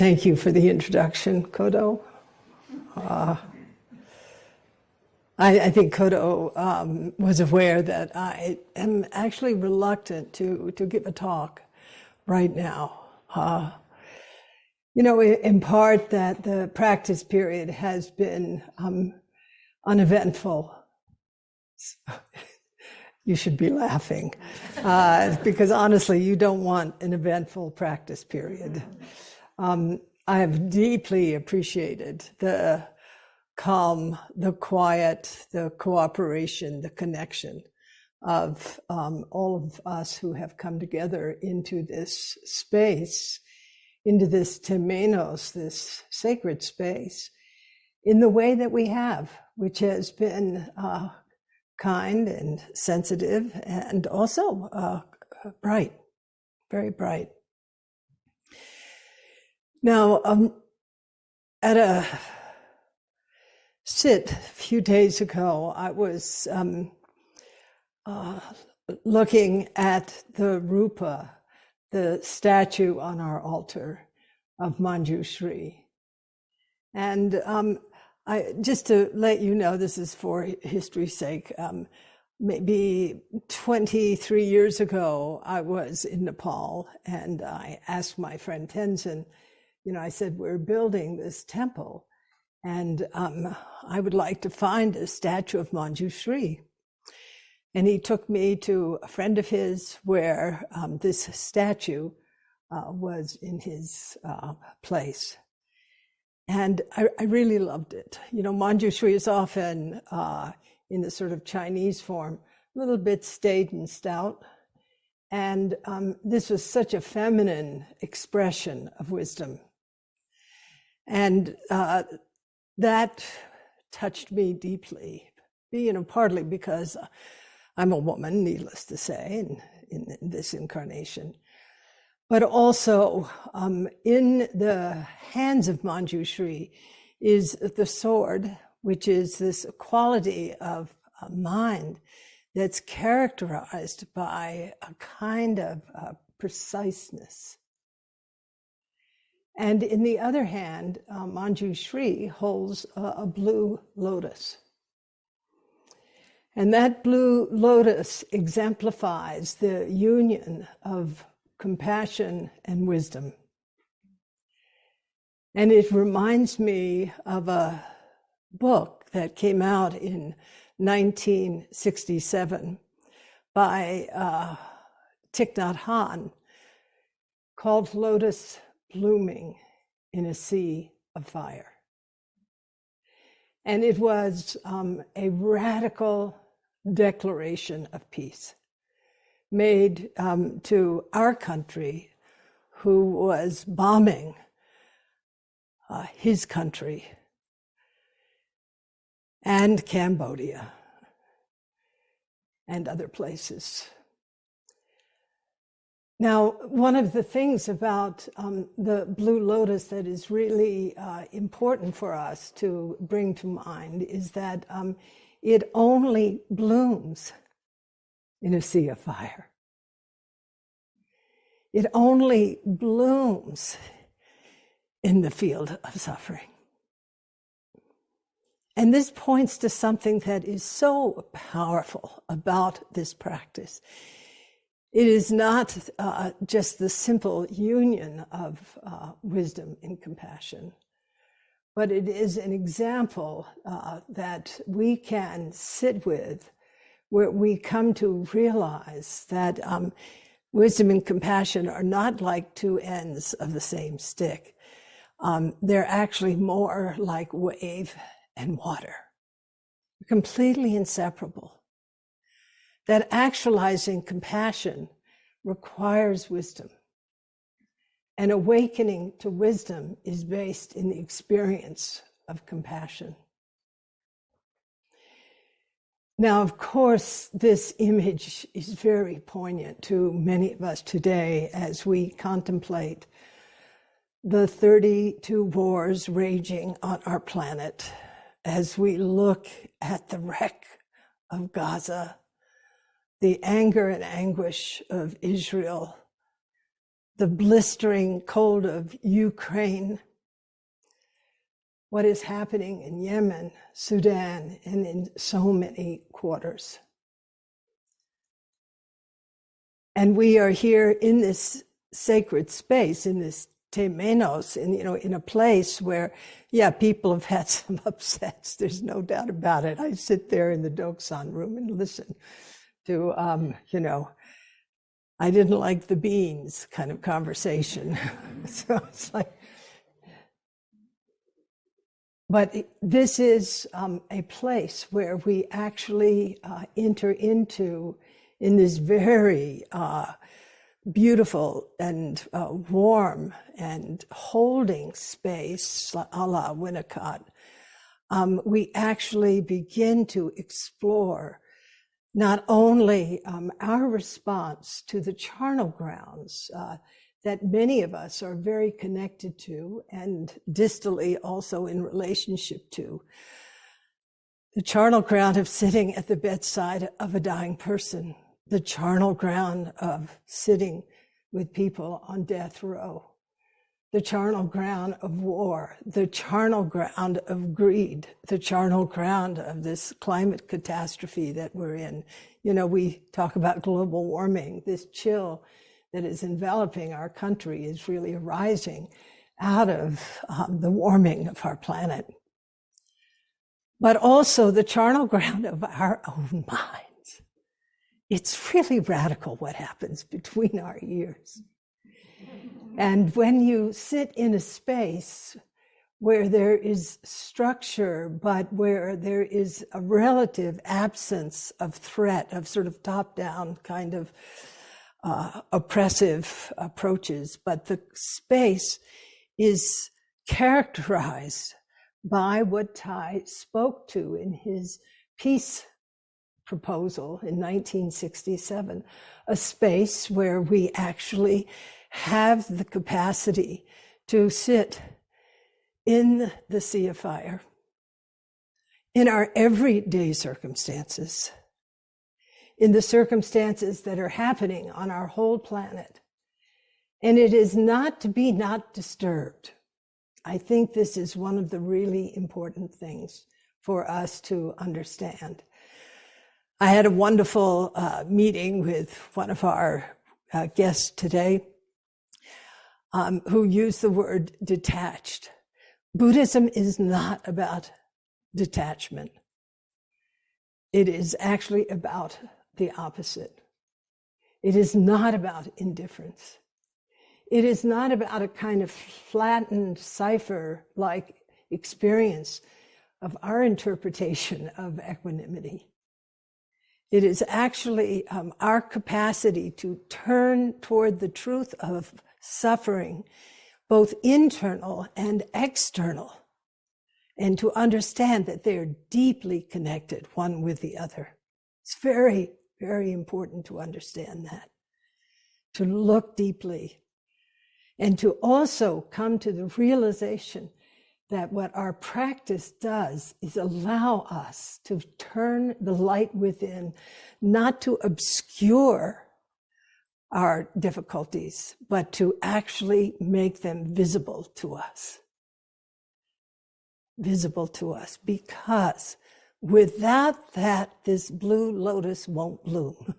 thank you for the introduction, Kodo. I think Kodo was aware that I am actually reluctant to give a talk right now. In part that the practice period has been uneventful. You should be laughing, because honestly, you don't want an eventful practice period. I have deeply appreciated the calm, the quiet, the cooperation, the connection of all of us who have come together into this space, into this temenos, this sacred space, in the way that we have, which has been kind and sensitive and also bright, very bright. Now, at a sit a few days ago, I was looking at the rupa, the statue on our altar of Manjushri. And just to let you know, this is for history's sake, maybe 23 years ago, I was in Nepal and I asked my friend Tenzin, I said, we're building this temple and I would like to find a statue of Manjushri. And he took me to a friend of his where this statue was in his place. And I really loved it. Manjushri is often in the sort of Chinese form, a little bit staid and stout. And this was such a feminine expression of wisdom. And that touched me deeply, partly because I'm a woman, needless to say, in this incarnation. But also in the hands of Manjushri is the sword, which is this quality of mind that's characterized by a kind of preciseness. And in the other hand, Manjushri holds a blue lotus. And that blue lotus exemplifies the union of compassion and wisdom. And it reminds me of a book that came out in 1967 by Thich Nhat Hanh called Lotus Blooming in a Sea of Fire. And it was a radical declaration of peace made to our country, who was bombing his country and Cambodia and other places. Now, one of the things about the Blue Lotus that is really important for us to bring to mind is that it only blooms in a sea of fire. It only blooms in the field of suffering. And this points to something that is so powerful about this practice. It is not just the simple union of wisdom and compassion, but it is an example that we can sit with, where we come to realize that wisdom and compassion are not like two ends of the same stick. They're actually more like wave and water, completely inseparable. That actualizing compassion requires wisdom. And awakening to wisdom is based in the experience of compassion. Now, of course, this image is very poignant to many of us today as we contemplate the 32 wars raging on our planet, as we look at the wreck of Gaza, the anger and anguish of Israel, the blistering cold of Ukraine, what is happening in Yemen, Sudan, and in so many quarters. And we are here in this sacred space, in this temenos, in a place where, people have had some upsets. There's no doubt about it. I sit there in the Doksan room and listen to, I didn't like the beans kind of conversation. So it's like, but this is a place where we actually enter into, in this very beautiful and warm and holding space, a la Winnicott, we actually begin to explore not only our response to the charnel grounds that many of us are very connected to and distally also in relationship to, the charnel ground of sitting at the bedside of a dying person, the charnel ground of sitting with people on death row, the charnel ground of war, the charnel ground of greed, the charnel ground of this climate catastrophe that we're in. We talk about global warming. This chill that is enveloping our country is really arising out of the warming of our planet. But also the charnel ground of our own minds. It's really radical what happens between our ears. And when you sit in a space where there is structure, but where there is a relative absence of threat, of sort of top-down kind of oppressive approaches, but the space is characterized by what Thai spoke to in his peace proposal in 1967, a space where we actually have the capacity to sit in the sea of fire, in our everyday circumstances, in the circumstances that are happening on our whole planet. And it is not to be not disturbed. I think this is one of the really important things for us to understand. I had a wonderful meeting with one of our guests today who used the word detached. Buddhism is not about detachment. It is actually about the opposite. It is not about indifference. It is not about a kind of flattened cipher-like experience of our interpretation of equanimity. It is actually our capacity to turn toward the truth of suffering, both internal and external, and to understand that they are deeply connected one with the other. It's very, very important to understand that, to look deeply, and to also come to the realization that what our practice does is allow us to turn the light within, not to obscure our difficulties, but to actually make them visible to us. Visible to us, because without that, this blue lotus won't bloom.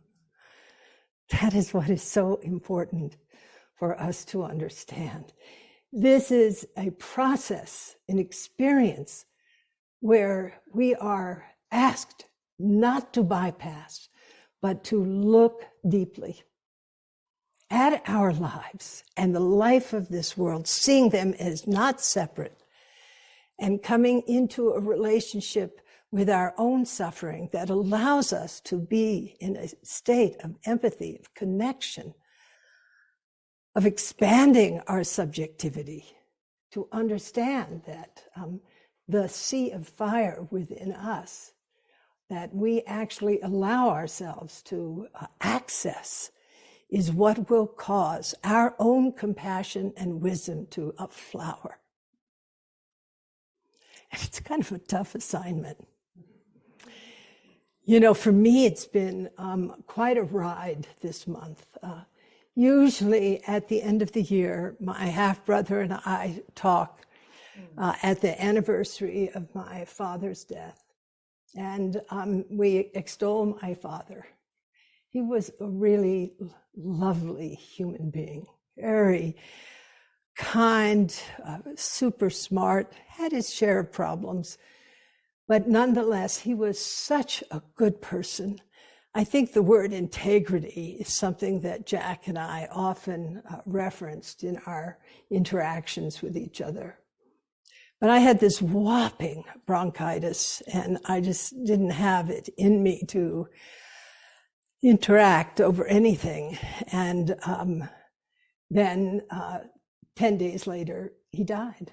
That is what is so important for us to understand. This is a process, an experience where we are asked not to bypass, but to look deeply at our lives and the life of this world, seeing them as not separate, and coming into a relationship with our own suffering that allows us to be in a state of empathy, of connection, of expanding our subjectivity, to understand that the sea of fire within us, that we actually allow ourselves to access, is what will cause our own compassion and wisdom to flower. And it's kind of a tough assignment. For me, it's been quite a ride this month. usually at the end of the year, my half-brother and I talk at the anniversary of my father's death. And we extol my father. He was a really lovely human being, very kind, super smart, had his share of problems, but nonetheless, he was such a good person. I think the word integrity is something that Jack and I often referenced in our interactions with each other. But I had this whopping bronchitis, and I just didn't have it in me to interact over anything. And then 10 days later, he died.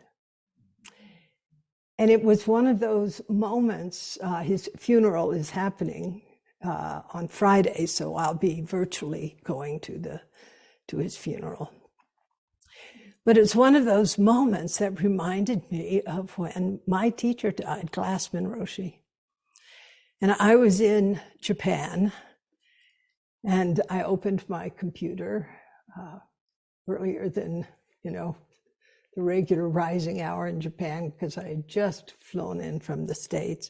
And it was one of those moments, his funeral is happening on Friday, so I'll be virtually going to his funeral. But it's one of those moments that reminded me of when my teacher died, Glassman Roshi. And I was in Japan, and I opened my computer earlier than, the regular rising hour in Japan, because I had just flown in from the States.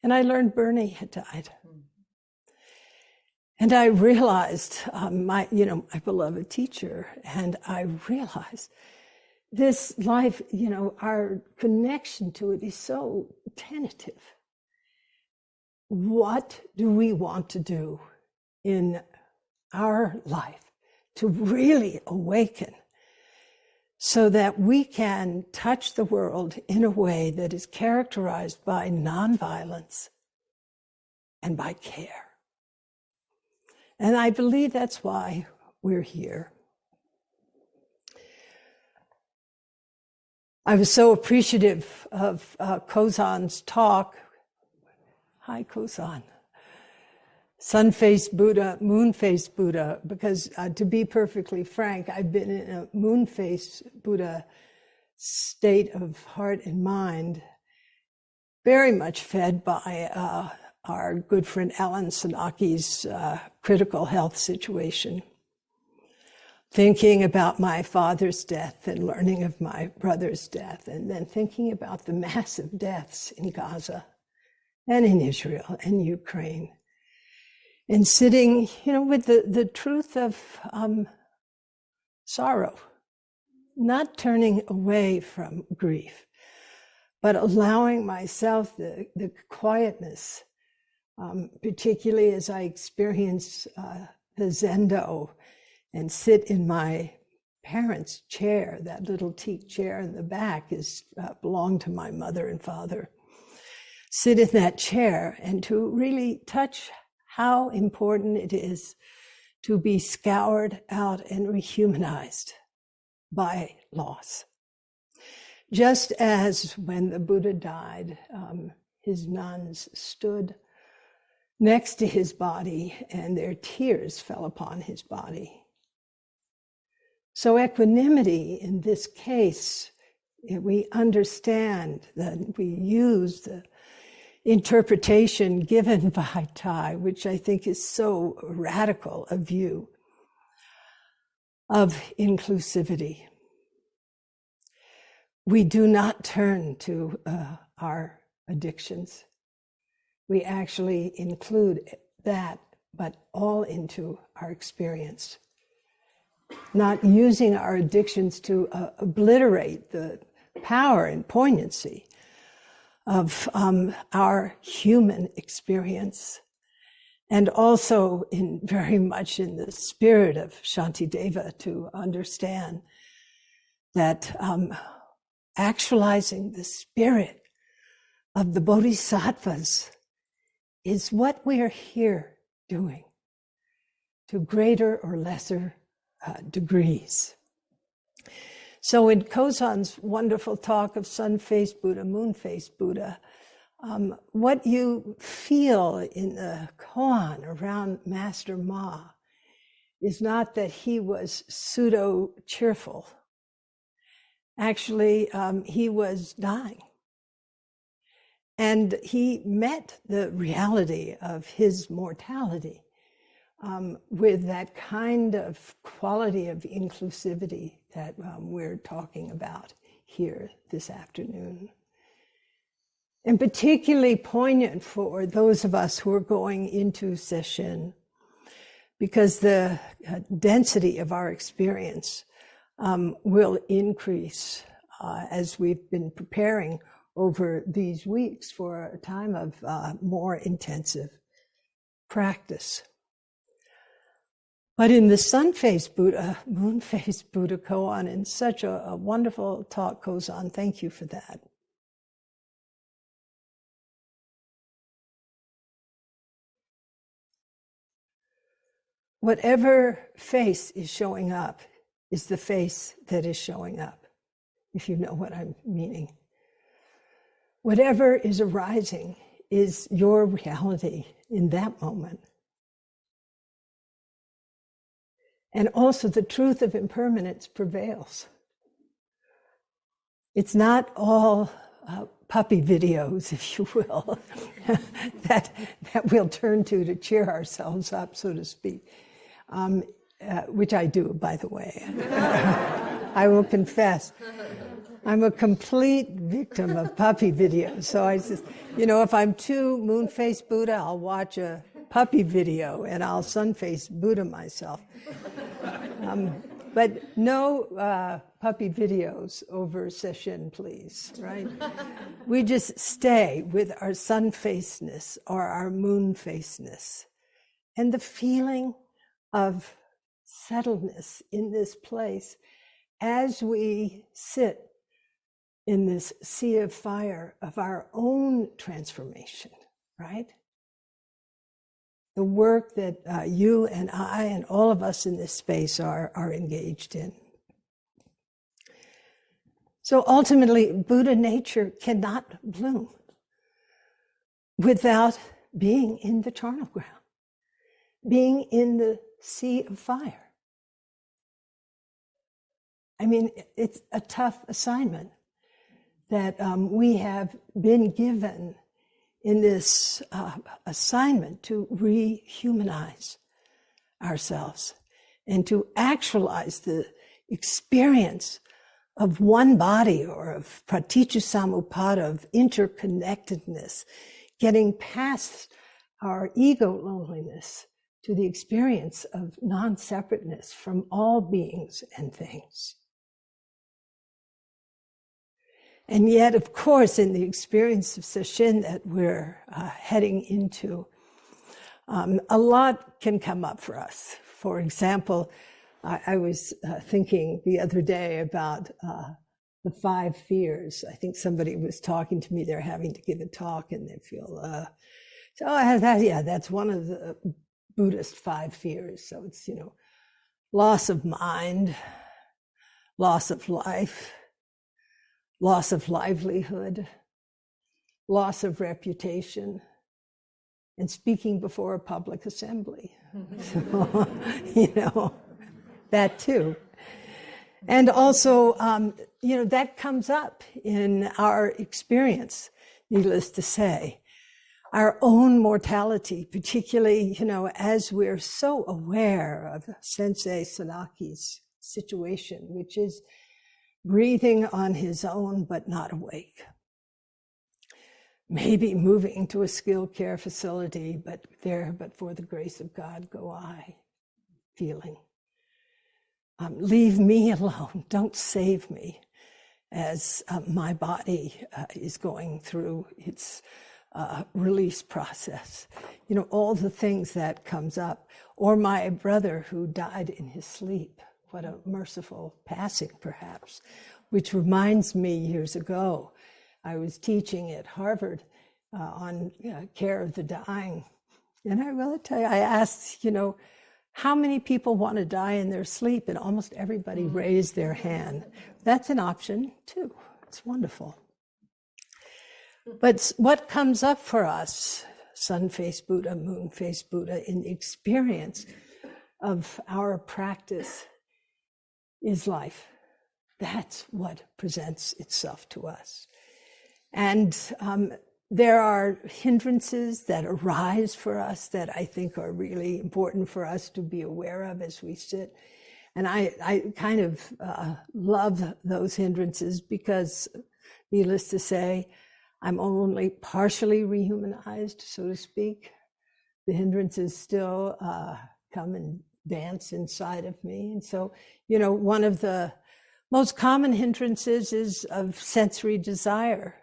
And I learned Bernie had died. And I realized my beloved teacher, and I realized this life, our connection to it is so tentative. What do we want to do in our life to really awaken so that we can touch the world in a way that is characterized by nonviolence and by care? And I believe that's why we're here. I was so appreciative of Kozan's talk. Hi, Kozan. Sun-faced Buddha, moon-faced Buddha, because to be perfectly frank, I've been in a moon-faced Buddha state of heart and mind, very much fed by our good friend Alan Sanaki's critical health situation. Thinking about my father's death and learning of my brother's death, and then thinking about the massive deaths in Gaza and in Israel and Ukraine. And sitting, with the truth of sorrow, not turning away from grief, but allowing myself the quietness, particularly as I experience the Zendo and sit in my parents' chair. That little teak chair in the back belonged to my mother and father. Sit in that chair and to really touch how important it is to be scoured out and rehumanized by loss. Just as when the Buddha died, his nuns stood next to his body and their tears fell upon his body. So equanimity in this case, we understand that we use the interpretation given by Thai, which I think is so radical a view of inclusivity. We do not turn to our addictions. We actually include that, but all into our experience. Not using our addictions to obliterate the power and poignancy of our human experience, and also very much in the spirit of Shantideva, to understand that actualizing the spirit of the bodhisattvas is what we are here doing, to greater or lesser degrees. So in Kozan's wonderful talk of sun-faced Buddha, moon-faced Buddha, what you feel in the koan around Master Ma is not that he was pseudo-cheerful. Actually, he was dying. And he met the reality of his mortality with that kind of quality of inclusivity that we're talking about here this afternoon. And particularly poignant for those of us who are going into session, because the density of our experience will increase as we've been preparing over these weeks for a time of more intensive practice. But in the sun-faced Buddha, moon-faced Buddha koan, and such a wonderful talk goes on. Thank you for that. Whatever face is showing up is the face that is showing up, if you know what I'm meaning. Whatever is arising is your reality in that moment. And also the truth of impermanence prevails. It's not all puppy videos, if you will, that we'll turn to cheer ourselves up, so to speak, which I do, by the way. I will confess, I'm a complete victim of puppy videos. So I just, if I'm too moon-faced Buddha, I'll watch a puppy video and I'll sun-faced Buddha myself. But no puppy videos over session, please, right? We just stay with our sun-facedness or our moon-facedness and the feeling of settledness in this place as we sit in this sea of fire of our own transformation, right? The work that you and I and all of us in this space are engaged in. So ultimately, Buddha nature cannot bloom without being in the charnel ground, being in the sea of fire. I mean, it's a tough assignment that we have been given in this assignment to rehumanize ourselves and to actualize the experience of one body or of praticcasamuppada, of interconnectedness, getting past our ego loneliness to the experience of non-separateness from all beings and things. And yet, of course, in the experience of sesshin that we're heading into, a lot can come up for us. For example, I was thinking the other day about the 5 fears. I think somebody was talking to me, they're having to give a talk and they feel, that's one of the Buddhist 5 fears. So it's, loss of mind, loss of life, loss of livelihood, loss of reputation, and speaking before a public assembly. So, that too. And also, that comes up in our experience, needless to say. Our own mortality, particularly, as we're so aware of Sensei Sanaki's situation, which is breathing on his own, but not awake. Maybe moving to a skilled care facility, but for the grace of God go I, feeling. Leave me alone, don't save me, as my body is going through its release process. All the things that comes up. Or my brother who died in his sleep. What a merciful passing, perhaps, which reminds me years ago, I was teaching at Harvard on care of the dying. And I will tell you, I asked, how many people want to die in their sleep? And almost everybody raised their hand. That's an option too. It's wonderful. But what comes up for us, sun-faced Buddha, moon-faced Buddha, in the experience of our practice is life. That's what presents itself to us. And there are hindrances that arise for us that I think are really important for us to be aware of as we sit. And I kind of love those hindrances because, needless to say, I'm only partially rehumanized, so to speak. The hindrances still come and dance inside of me. And so, one of the most common hindrances is of sensory desire.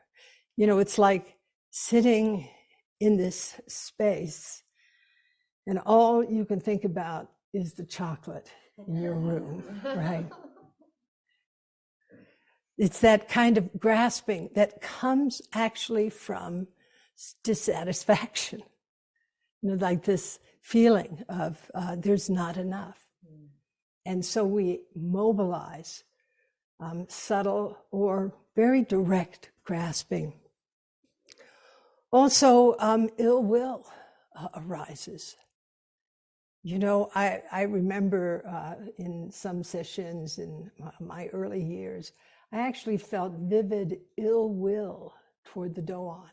It's like sitting in this space and all you can think about is the chocolate in your room, right? It's that kind of grasping that comes actually from dissatisfaction. Like this feeling of there's not enough. And so we mobilize subtle or very direct grasping. Also, ill will arises. I remember in some sessions in my early years, I actually felt vivid ill will toward the doan.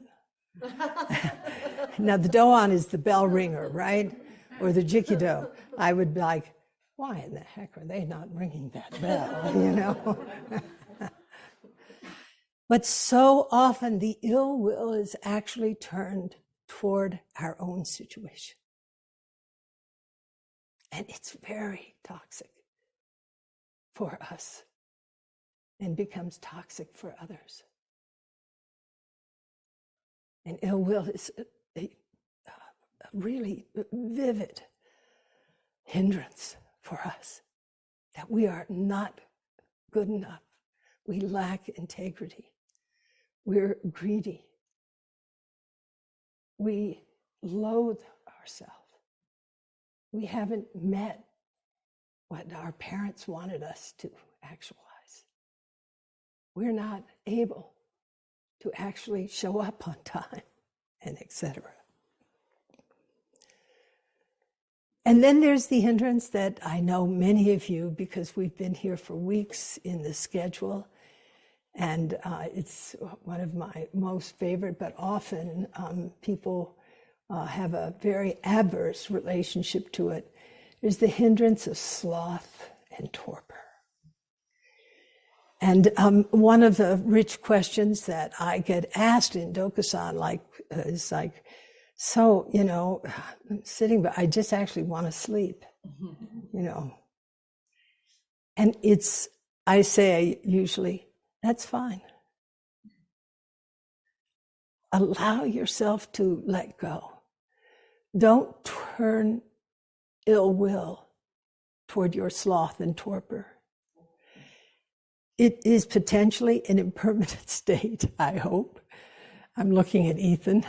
Now, the doan is the bell ringer, right? Or the jikido. I would be like, why in the heck are they not ringing that bell, But so often the ill will is actually turned toward our own situation. And it's very toxic for us and becomes toxic for others. And ill will is a really vivid hindrance for us, that we are not good enough. We lack integrity. We're greedy. We loathe ourselves. We haven't met what our parents wanted us to actualize. We're not able to actually show up on time, and etc. And then there's the hindrance that I know many of you, because we've been here for weeks in the schedule, and it's one of my most favorite, but often people have a very adverse relationship to it. There's the hindrance of sloth and torpor. And one of the rich questions that I get asked in Dokusan is like, so, I'm sitting, but I just actually want to sleep, And I say usually, that's fine. Allow yourself to let go. Don't turn ill will toward your sloth and torpor. It is potentially an impermanent state, I hope. I'm looking at Ethan,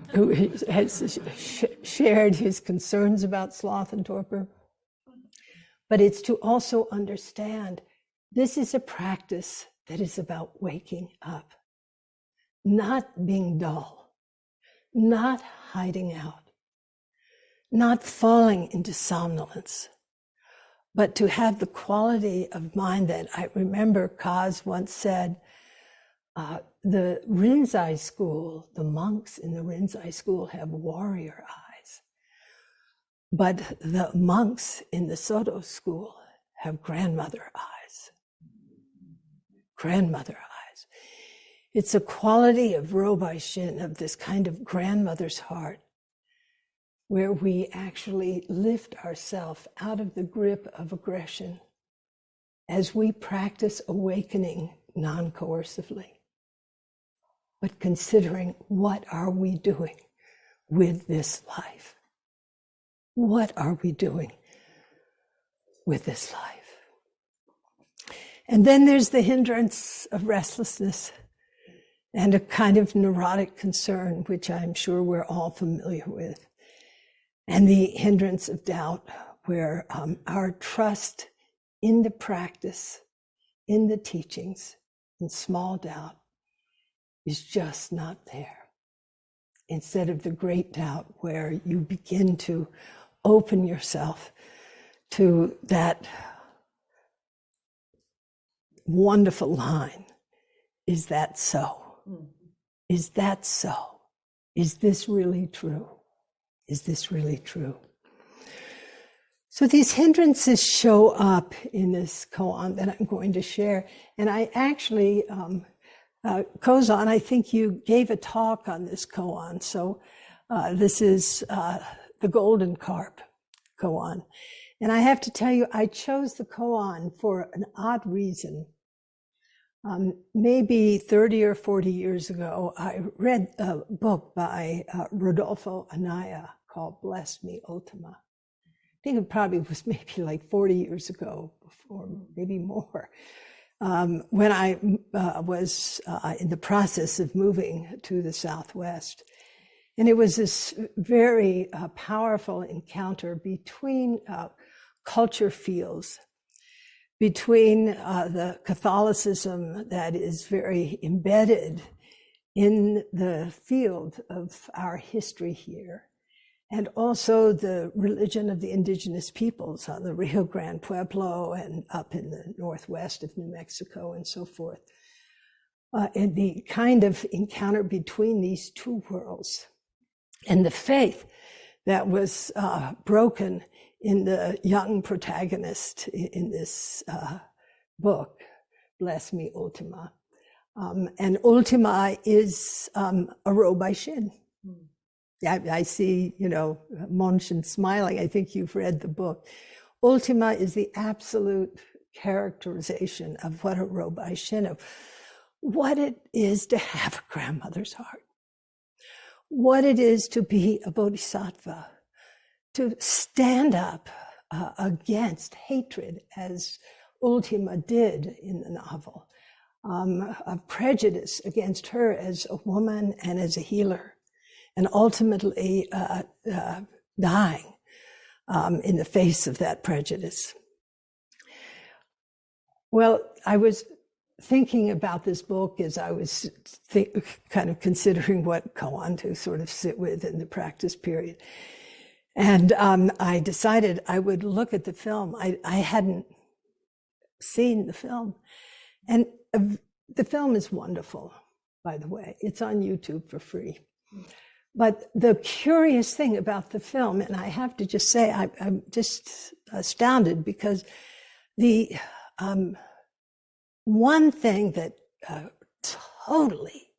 who has shared his concerns about sloth and torpor. But it's to also understand this is a practice that is about waking up, not being dull, not hiding out, not falling into somnolence, but to have the quality of mind that I remember Kaz once said, the Rinzai school, the monks in the Rinzai school have warrior eyes, but the monks in the Soto school have grandmother eyes. Grandmother eyes. It's a quality of Robai Shin, of this kind of grandmother's heart, where we actually lift ourselves out of the grip of aggression as we practice awakening non-coercively, but considering what are we doing with this life? What are we doing with this life? And then there's the hindrance of restlessness and a kind of neurotic concern, which I'm sure we're all familiar with. And the hindrance of doubt, where our trust in the practice, in the teachings, in small doubt, is just not there. Instead of the great doubt, where you begin to open yourself to that wonderful line is that so? Is that so? Is this really true? Is this really true? So these hindrances show up in this koan that I'm going to share. And I actually, Kozan, I think you gave a talk on this koan. So this is the golden carp koan. And I have to tell you, I chose the koan for an odd reason. Maybe 30 or 40 years ago, I read a book by Rodolfo Anaya called Bless Me Ultima. I think it probably was maybe like 40 years ago, or maybe more, when I was in the process of moving to the Southwest. And it was this very powerful encounter between culture fields, between the Catholicism that is very embedded in the field of our history here, and also the religion of the indigenous peoples on the Rio Grande Pueblo and up in the northwest of New Mexico and so forth. And the kind of encounter between these two worlds, and the faith that was broken in the young protagonist in this book, Bless Me Ultima. And Ultima is a row by Shin. I see, Monshin smiling. I think you've read the book. Ultima is the absolute characterization of what a row by Shin, of what it is to have a grandmother's heart, what it is to be a bodhisattva, to stand up against hatred, as Ultima did in the novel, a prejudice against her as a woman and as a healer, and ultimately dying in the face of that prejudice. Well, I was thinking about this book as I was kind of considering what koan to sort of sit with in the practice period. And I decided I would look at the film. I hadn't seen the film. And the film is wonderful, by the way. It's on YouTube for free. But the curious thing about the film, and I have to just say, I'm just astounded, because the one thing that totally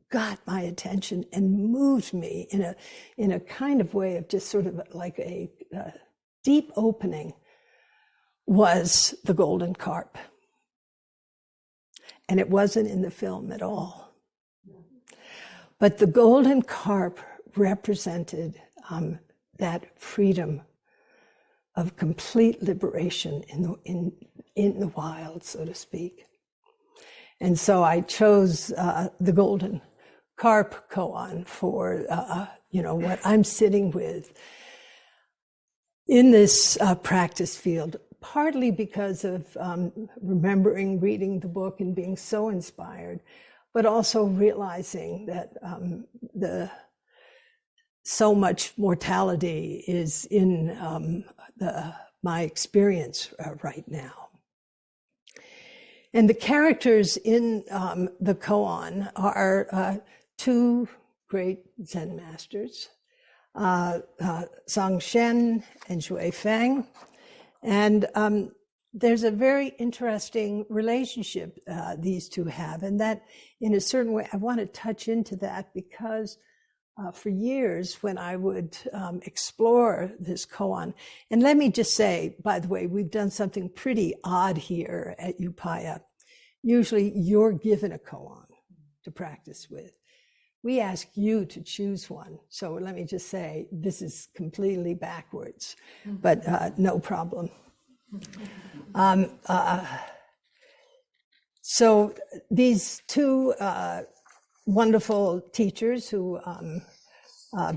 got my attention and moved me in a kind of way of just sort of like a deep opening was the golden carp. And it wasn't in the film at all. But the golden carp represented that freedom of complete liberation in the wild, so to speak. And so I chose the golden carp koan for what I'm sitting with in this practice field, partly because of remembering reading the book and being so inspired, but also realizing that so much mortality is in my experience right now. And the characters in the koan are two great Zen masters, Zhang Shen and Zhui Feng. And there's a very interesting relationship these two have, and that in a certain way, I want to touch into that because for years when I would explore this koan, and let me just say, by the way, we've done something pretty odd here at Upaya. Usually you're given a koan to practice with. We ask you to choose one. So let me just say, this is completely backwards, but no problem. So these two wonderful teachers who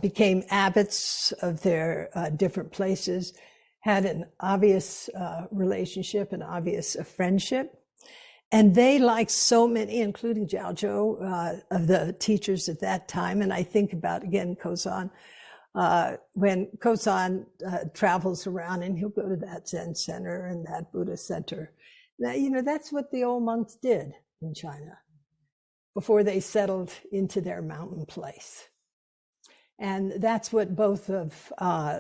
became abbots of their different places had an obvious relationship, an obvious friendship. And they, like so many, including Jiao Zhou, of the teachers at that time, and I think about, again, Kozan, when Kozan travels around and he'll go to that Zen center and that Buddha center. Now, that's what the old monks did in China. before they settled into their mountain place. And that's what both of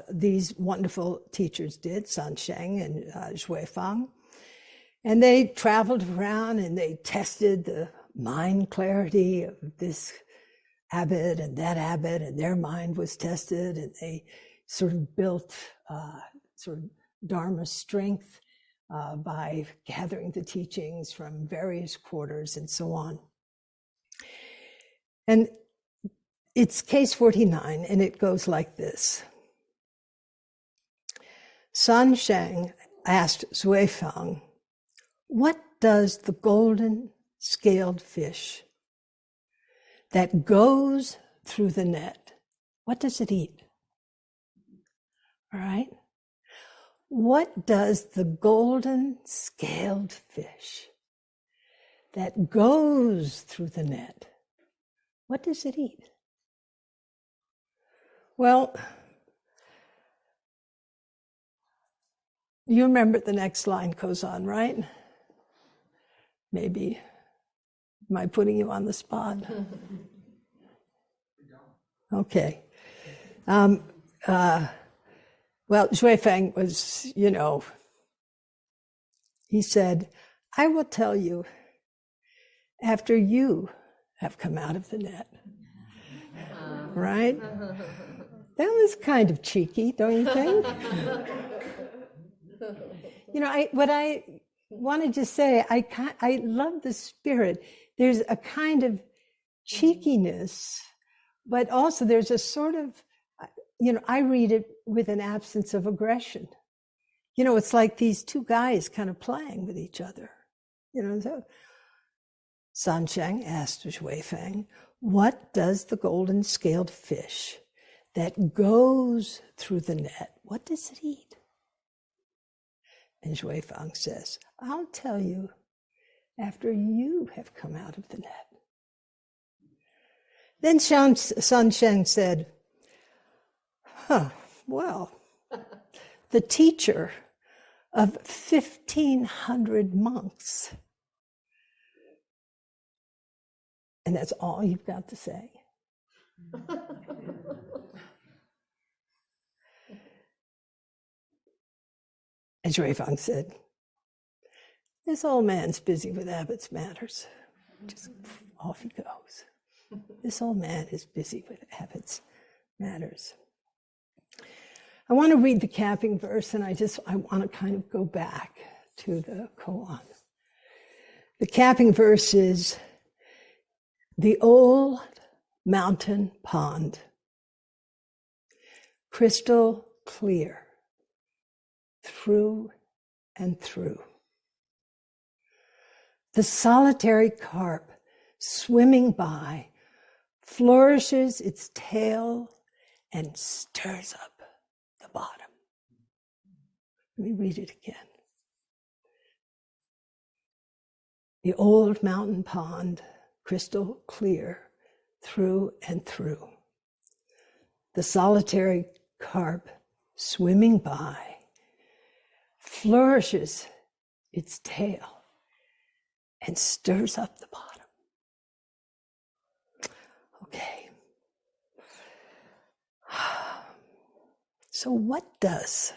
these wonderful teachers did, Sansheng and Zhuifang. And they traveled around and they tested the mind clarity of this abbot and that abbot, and their mind was tested, and they sort of built sort of Dharma strength by gathering the teachings from various quarters and so on. And it's case 49, and it goes like this. Sansheng asked Zhuifang, "What does the golden scaled fish that goes through the net, what does it eat?" All right? What does the golden scaled fish that goes through the net, what does it eat? Well, you remember the next line goes on, right? Maybe. Am I putting you on the spot? Okay. Well, Zhuifang was, he said, "I will tell you after you have come out of the net." Right? That was kind of cheeky, don't you think? What I wanted to say, I love the spirit. There's a kind of cheekiness, but also there's a sort of, I read it with an absence of aggression. It's like these two guys kind of playing with each other. So Sansheng asked Zhuifang, "What does the golden scaled fish that goes through the net, what does it eat?" And Zhuifang says, "I'll tell you after you have come out of the net." Then Sansheng said, well, the teacher of 1,500 monks. And that's all you've got to say. And Zhuifang said, "This old man's busy with abbots' matters." Just off he goes. This old man is busy with abbots' matters. I want to read the capping verse, and I want to kind of go back to the koan. The capping verse is, "The old mountain pond, crystal clear, through and through. The solitary carp swimming by flourishes its tail and stirs up the bottom." Let me read it again. The old mountain pond, crystal clear, through and through. The solitary carp swimming by flourishes its tail and stirs up the bottom. Okay. So what does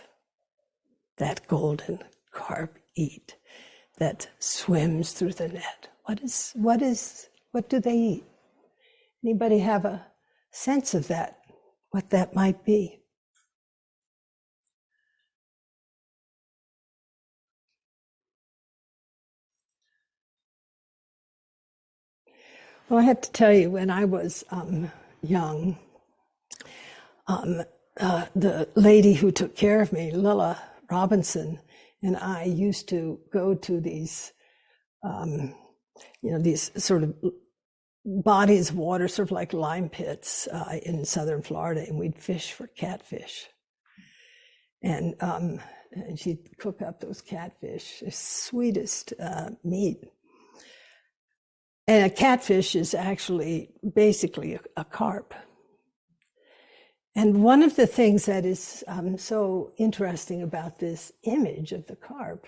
that golden carp eat that swims through the net? What do they eat? Anybody have a sense of that, what that might be? Well, I have to tell you, when I was young, the lady who took care of me, Lilla Robinson, and I used to go to these, these sort of bodies of water, sort of like lime pits in southern Florida, and we'd fish for catfish. And she'd cook up those catfish, the sweetest meat. And a catfish is actually basically a carp. And one of the things that is so interesting about this image of the carp,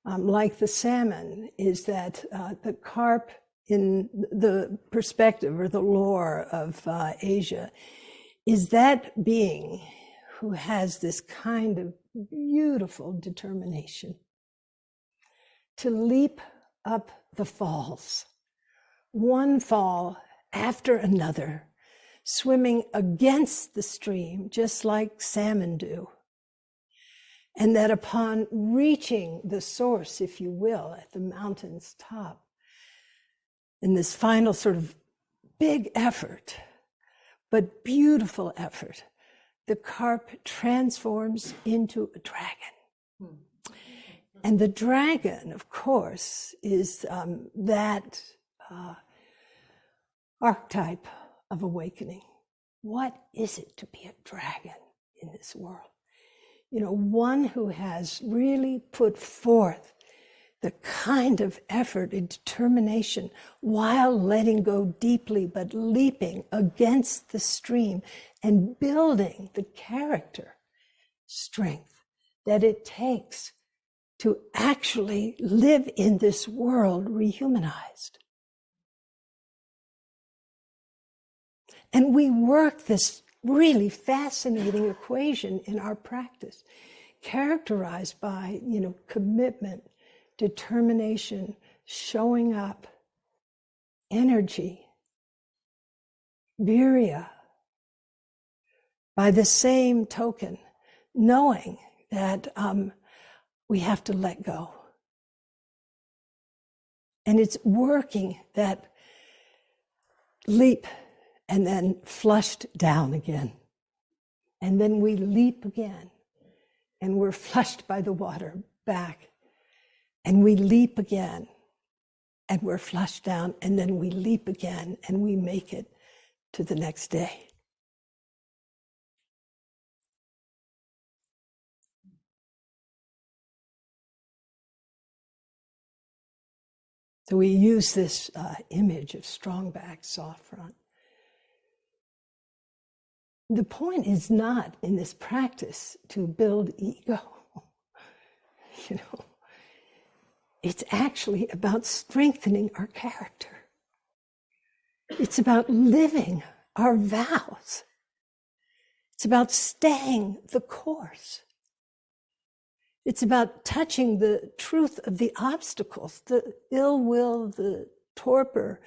like the salmon, is that the carp in the perspective or the lore of Asia is that being who has this kind of beautiful determination to leap up the falls, one fall after another, swimming against the stream, just like salmon do. And that upon reaching the source, if you will, at the mountain's top, in this final sort of big effort, but beautiful effort, the carp transforms into a dragon. And the dragon, of course, is that archetype of awakening. What is it to be a dragon in this world? You know, one who has really put forth the kind of effort and determination while letting go deeply, but leaping against the stream and building the character strength that it takes to actually live in this world rehumanized. And we work this really fascinating equation in our practice, characterized by, you know, commitment, determination, showing up, energy, virya. By the same token, knowing that we have to let go. And it's working that leap and then flushed down again. And then we leap again and we're flushed by the water back. And we leap again and we're flushed down, and then we leap again and we make it to the next day. So we use this image of strong back, soft front. The point is not in this practice to build ego, you know. It's actually about strengthening our character. It's about living our vows. It's about staying the course. It's about touching the truth of the obstacles, the ill will, the torpor,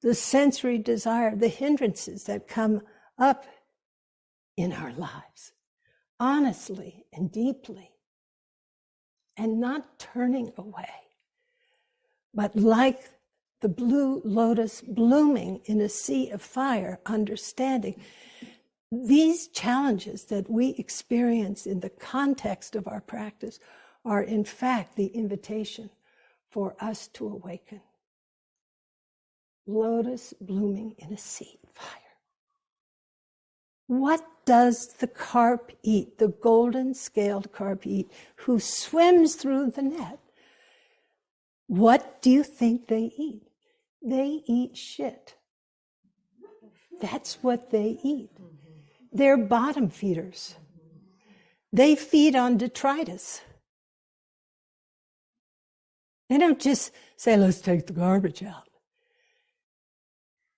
the sensory desire, the hindrances that come up in our lives, honestly and deeply, and not turning away, but like the blue lotus blooming in a sea of fire, understanding these challenges that we experience in the context of our practice are in fact the invitation for us to awaken. Lotus blooming in a sea of fire. What does the carp eat, the golden scaled carp eat, who swims through the net? What do you think they eat? They eat shit. That's what they eat. They're bottom feeders. They feed on detritus. They don't just say, let's take the garbage out.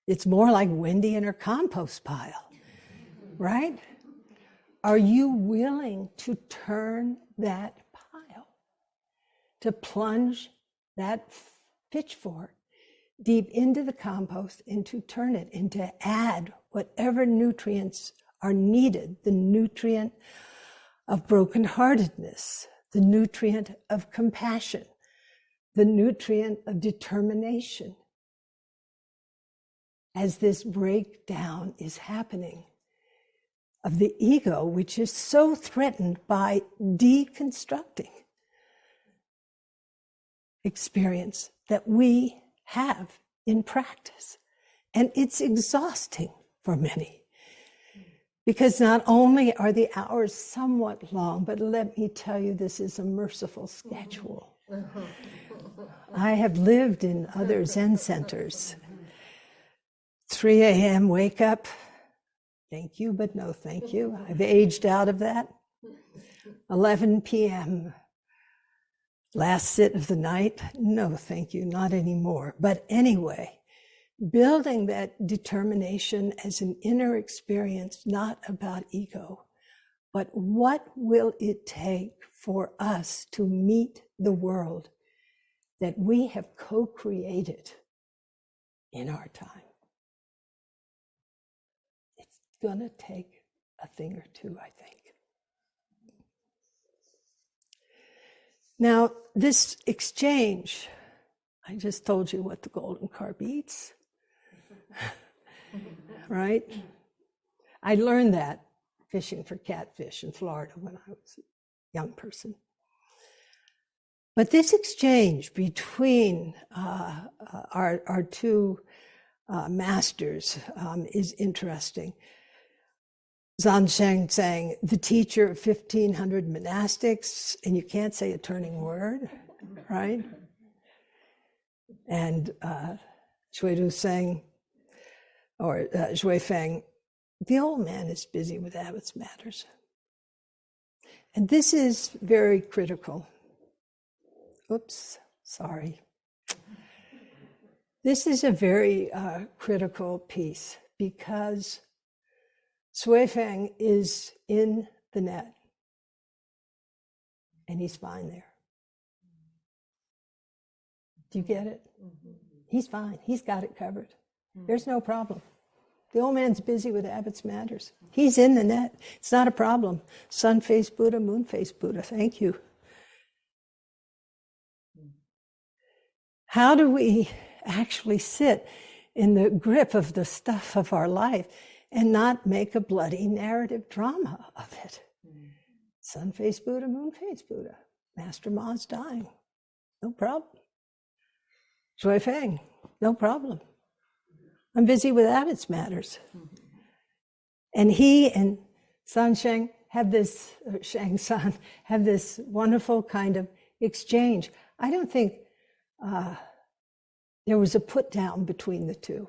It's more like Wendy and her compost pile, right? Are you willing to turn that pile, to plunge that pitchfork deep into the compost and to turn it and to add whatever nutrients are needed, the nutrient of brokenheartedness, the nutrient of compassion, the nutrient of determination, as this breakdown is happening of the ego, which is so threatened by deconstructing experience that we have in practice. And it's exhausting for many. Because not only are the hours somewhat long, but let me tell you, this is a merciful schedule. I have lived in other Zen centers. 3 a.m. wake up. Thank you, but no thank you. I've aged out of that. 11 p.m. last sit of the night. No, thank you, not anymore. But anyway, building that determination as an inner experience, not about ego, but what will it take for us to meet the world that we have co-created in our time? It's gonna take a thing or two, I think. Now, this exchange, I just told you what the golden carp eats, right? I learned that fishing for catfish in Florida when I was a young person. But this exchange between our two masters is interesting. Zansheng saying, the teacher of 1,500 monastics, and you can't say a turning word, right? And Shui saying, or Shui Feng, the old man is busy with abbot's matters. And this is very critical. Oops, sorry. This is a very critical piece because Shui Feng is in the net and he's fine there. Do you get it? He's fine. He's got it covered. There's no problem. The old man's busy with abbot's matters. He's in the net. It's not a problem. Sun-faced Buddha, moon-faced Buddha. Thank you. How do we actually sit in the grip of the stuff of our life and not make a bloody narrative drama of it? Sun-faced Buddha, moon-faced Buddha. Master Ma's dying. No problem. Shui Feng, no problem. I'm busy with abbot's matters. And he and San Sheng have this, Shang San, have this wonderful kind of exchange. I don't think there was a put down between the two.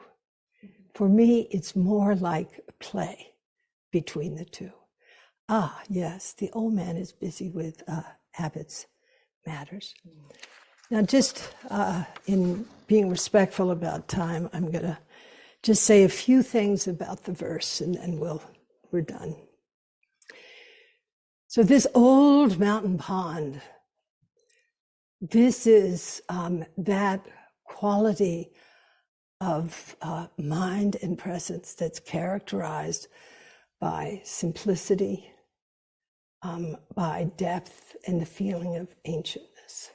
For me, it's more like a play between the two. Ah, yes, the old man is busy with abbot's matters. Now, just in being respectful about time, I'm going to just say a few things about the verse, and then we're done. So this old mountain pond, this is that quality of mind and presence that's characterized by simplicity, by depth, and the feeling of ancientness.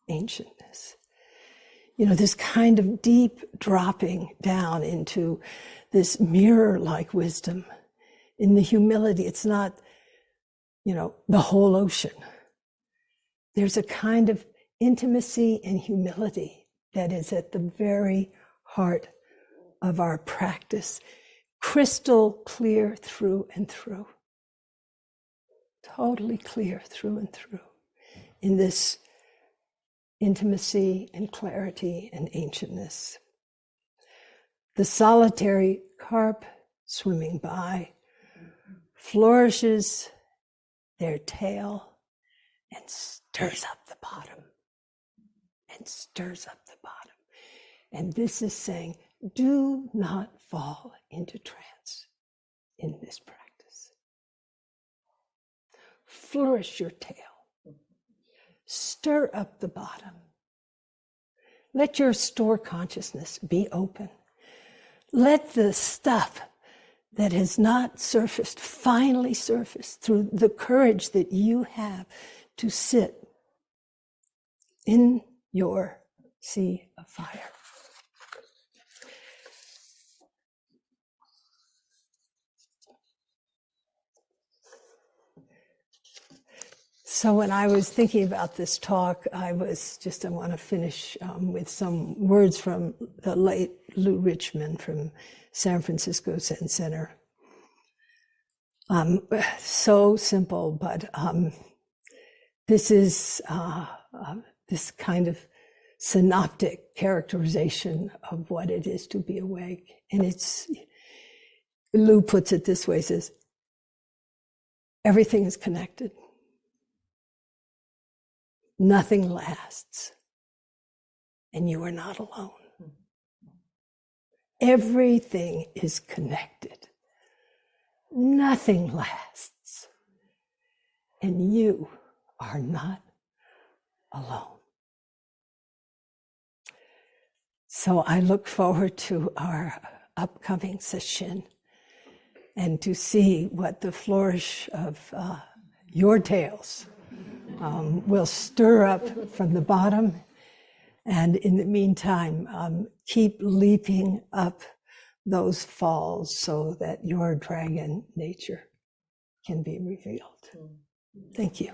Ancientness. You know, this kind of deep dropping down into this mirror-like wisdom. In the humility, it's not, you know, the whole ocean. There's a kind of intimacy and humility that is at the very heart of our practice. Crystal clear through and through. Totally clear through and through. In this intimacy and clarity and ancientness. The solitary carp swimming by flourishes their tail and stirs up the bottom. And stirs up the bottom. And this is saying, do not fall into trance in this practice. Flourish your tail. Stir up the bottom. Let your store consciousness be open. Let the stuff that has not surfaced finally surface through the courage that you have to sit in your sea of fire. So when I was thinking about this talk, I want to finish with some words from the late Lou Richmond from San Francisco Zen Center. So simple, but this is this kind of synoptic characterization of what it is to be awake. And Lou puts it this way, he says, everything is connected. Nothing lasts, and you are not alone. Everything is connected. Nothing lasts. And you are not alone. So I look forward to our upcoming session and to see what the flourish of your tales will stir up from the bottom. And in the meantime, keep leaping up those falls so that your dragon nature can be revealed. Thank you.